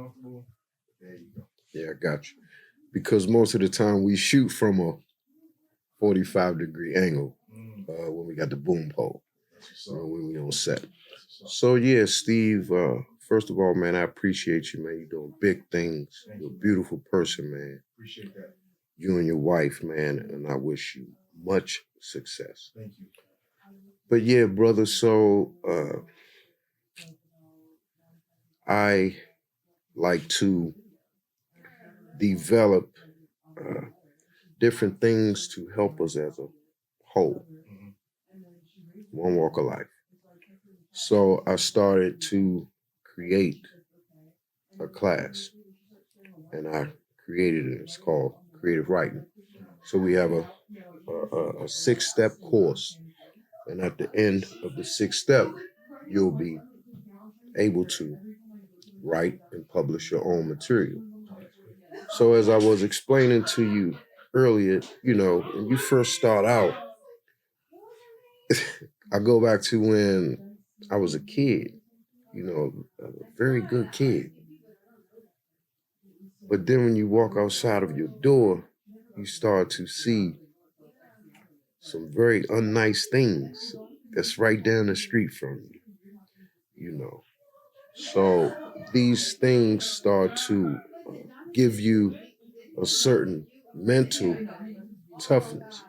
comfortable, there you go. Yeah, I got you. Because most of the time we shoot from a 45-degree angle when we got the boom pole, when we on set. So yeah, Steve, first of all, man, I appreciate you, man. You're doing big things. You're a beautiful person, man. Appreciate that. You and your wife, man, and I wish you much success. Thank you. But yeah, brother, so I like to develop different things to help us as a whole, one walk of life. So I started to create a class, and I created it. It's called Creative Writing. So we have a 6-step course, and at the end of the 6th step, you'll be able to write and publish your own material. So as I was explaining to you earlier, when you first start out, I go back to when I was a kid, a very good kid. But then when you walk outside of your door, you start to see some very unnice things that's right down the street from you. So these things start to give you a certain mental toughness.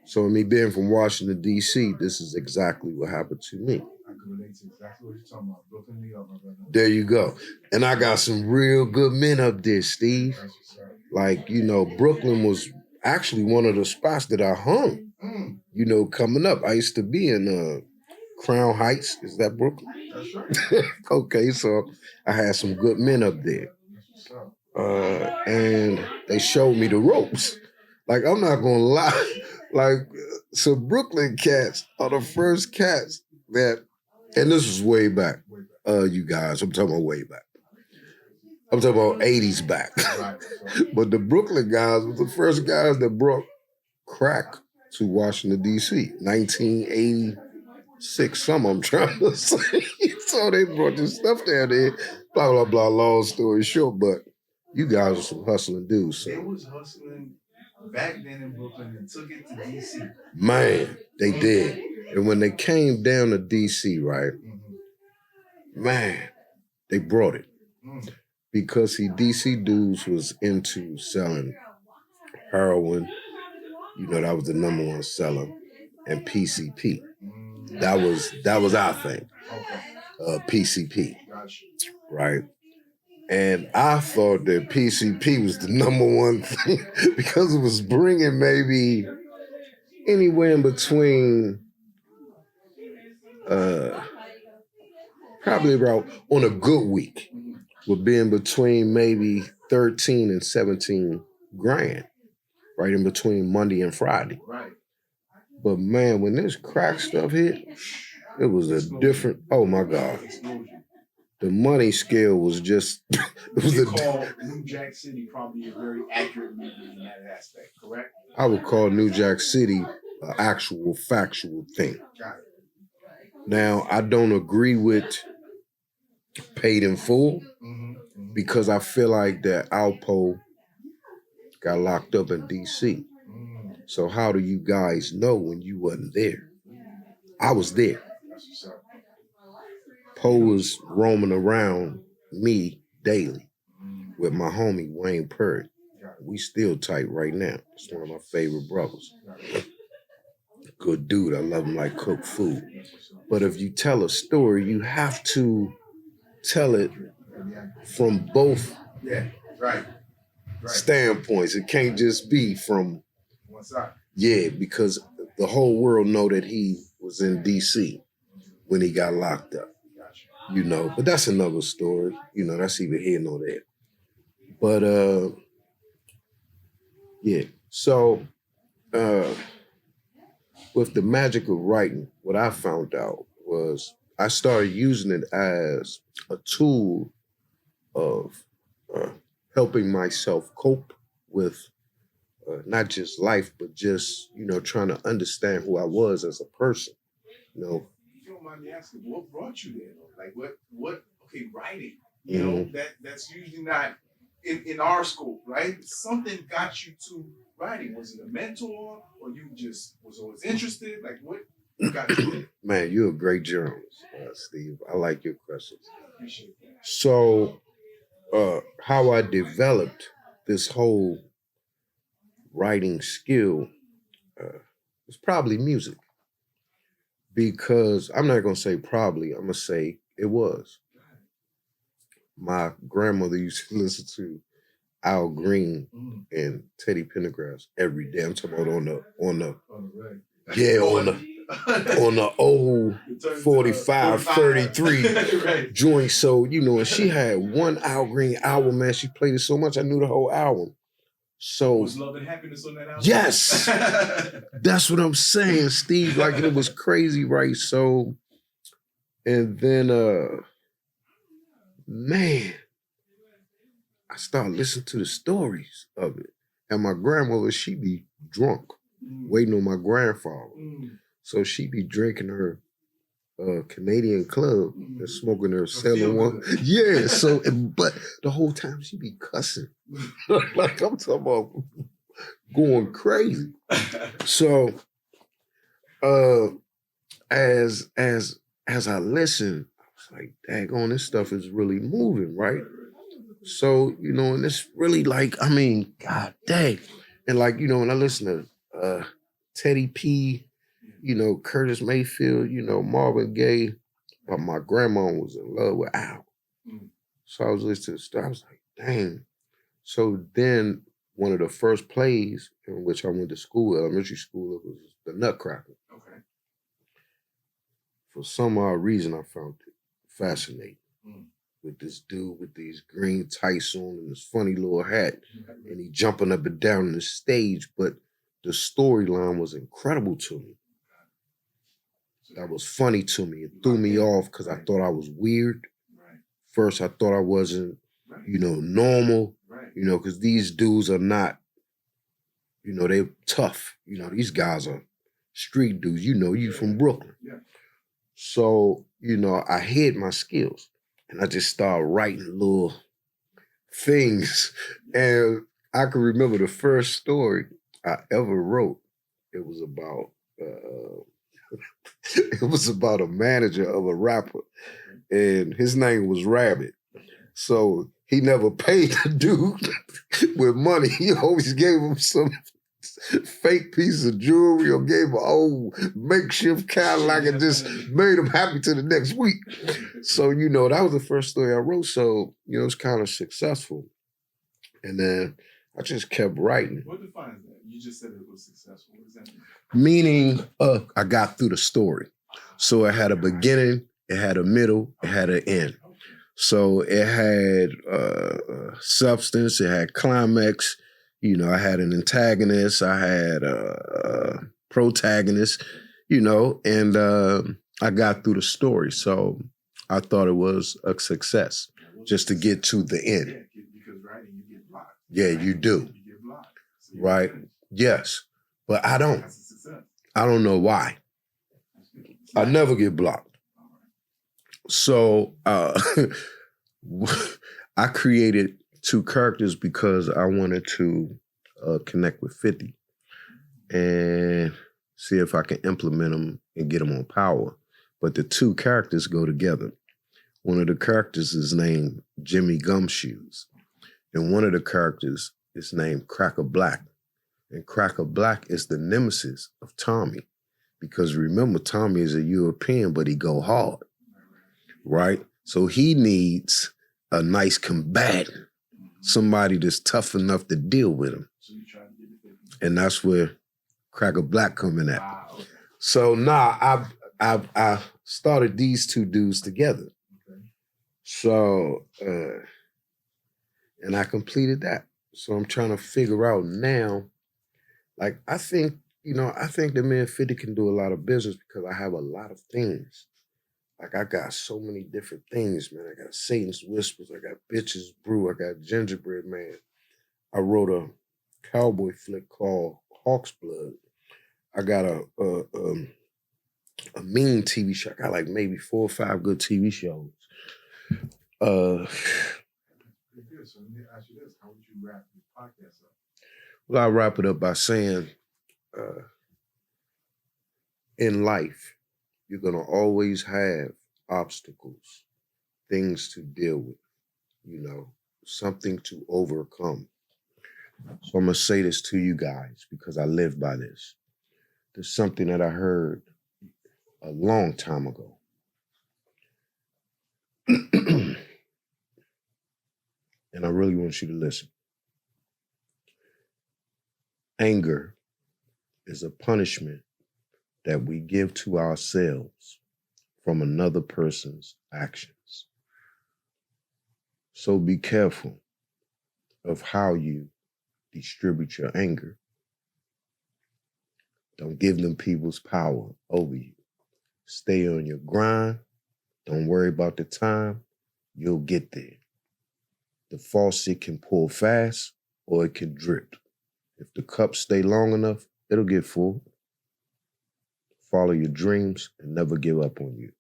So me being from Washington, D.C., this is exactly what happened to me. I can relate to exactly what you're talking about. Brooklyn, New York, my brother. There you go. And I got some real good men up there, Steve. Like, Brooklyn was actually one of the spots that I hung, coming up. I used to be in Crown Heights. Is that Brooklyn? That's right. Okay, so I had some good men up there. And they showed me the ropes. Like, I'm not gonna lie. Like, some Brooklyn cats are the first cats that, and this was way back, you guys, I'm talking about way back. I'm talking about 80s back. But the Brooklyn guys were the first guys that brought crack to Washington, D.C. 1986, some I'm trying to say. So they brought this stuff down there, blah, blah, blah, long story short, but you guys were some hustling dudes. So. They was hustling back then in Brooklyn and took it to D.C. Man, they did. And when they came down to D.C., right, man, they brought it. Because D.C. dudes was into selling heroin. That was the number one seller. And PCP. That was our thing. PCP. Right? And I thought that PCP was the number one thing because it was bringing maybe anywhere in between, probably about on a good week, would be in between maybe 13 and 17 grand, right in between Monday and Friday. Right. But man, when this crack stuff hit, it was a different, oh my God. The money scale was just, it was call New Jack City probably a very accurate movie in that aspect, correct? I would call New Jack City an actual factual thing. Got it. Now, I don't agree with paid in full because I feel like that Alpo got locked up in D.C. So how do you guys know when you wasn't there? I was there. Poe was roaming around me daily with my homie Wayne Purdy. We still tight right now. It's one of my favorite brothers. Good dude. I love him like cooked food. But if you tell a story, you have to tell it from both standpoints. It can't just be from one side. Yeah, because the whole world know that he was in D.C. when he got locked up. But that's another story. That's either here nor there. But yeah. So with the magic of writing, what I found out was I started using it as a tool of helping myself cope with not just life, but just, trying to understand who I was as a person. If you don't mind me asking, what brought you there? Like, okay, writing. You know, that's usually not in our school, right? Something got you to writing. Was it a mentor, or you just was always interested? Like, what got you there? Man, you're a great journalist, Steve. I like your questions. Appreciate that. So, how I developed this whole writing skill was probably music. Because I'm not going to say probably, I'm going to say it was. My grandmother used to listen to Al Green and Teddy Pendergrass every day. I'm talking about on the old 45, 33 right. joint. So, you know, and she had one Al Green album, man. She played it so much, I knew the whole album. So was Love and Happiness on that album? Yes. That's what I'm saying, Steve. Like, it was crazy, right? So, and then man, I started listening to the stories of it. And my grandmother, she be drunk, waiting on my grandfather. So she be drinking her Canadian Club and smoking her selling one. Yeah, so, but the whole time she be cussing. Like, I'm talking about going crazy. So, as I listened, I was like, daggone, this stuff is really moving, right? So, you know, and it's really like, I mean, God dang. And like, you know, when I listen to Teddy P, you know, Curtis Mayfield, you know, Marvin Gaye, but my grandma was in love with Al. So I was listening to the stuff, I was like, dang. So then one of the first plays in which I went to school, elementary school, it was The Nutcracker. Okay. For some odd reason, I found it fascinating. With this dude with these green tights on and this funny little hat, and he jumping up and down on the stage, but the storyline was incredible to me. That was funny to me. It threw me off because I thought I was weird. First, I thought I wasn't, you know, normal, you know, because these dudes are not, you know, they're tough. You know, these guys are street dudes. You know, you from Brooklyn. So, you know, I hid my skills and I just started writing little things. And I can remember the first story I ever wrote. It was about a manager of a rapper, and his name was Rabbit. So he never paid the dude with money. He always gave him some fake piece of jewelry or gave him an old makeshift Cadillac and just made him happy to the next week. So, you know, that was the first story I wrote. So, you know, it's kind of successful. And then I just kept writing. What defines that? You just said it was successful. What does that mean? Meaning, I got through the story. So it had a beginning, it had a middle, it had an end. So it had substance, it had climax. You know, I had an antagonist, I had a protagonist, you know, and I got through the story. So I thought it was a success just to get to the end. Yeah, because writing, you get blocked. Yeah, you do. You get blocked. So right? Yes. But I don't. I don't know why. I never get blocked. So I created two characters because I wanted to connect with 50 and see if I can implement them and get them on Power. But the two characters go together. One of the characters is named Jimmy Gumshoes, and one of the characters is named Cracker Black. And Cracker Black is the nemesis of Tommy. Because remember, Tommy is a European, but he go hard, right? So he needs a nice combatant, somebody that's tough enough to deal with him. And that's where Cracker Black coming at. Wow. So now I started these two dudes together. Okay. So, and I completed that. So I'm trying to figure out now, like, I think that me and 50 can do a lot of business because I have a lot of things. Like, I got so many different things, man. I got Satan's Whispers, I got Bitches Brew, I got Gingerbread Man. I wrote a cowboy flick called Hawk's Blood. I got a mean TV show. I got like maybe 4 or 5 good TV shows. Pretty good. So let me ask you this: how would you wrap this podcast up? Well, I'll wrap it up by saying, in life, you're going to always have obstacles, things to deal with, something to overcome. So I'm going to say this to you guys because I live by this. There's something that I heard a long time ago. And I really want you to listen. Anger is a punishment that we give to ourselves from another person's actions. So be careful of how you distribute your anger. Don't give them people's power over you. Stay on your grind. Don't worry about the time. You'll get there. The faucet can pour fast or it can drip. If the cup stay long enough, it'll get full. Follow your dreams and never give up on you.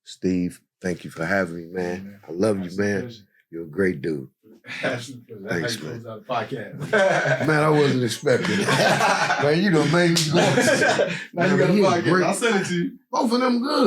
Steve, thank you for having me, man. I love you, man. You're a great dude. Thanks, man. Podcast. Man, I wasn't expecting it. Man, you done made me go. Now you got a podcast. I'll send it to you. Both of them good.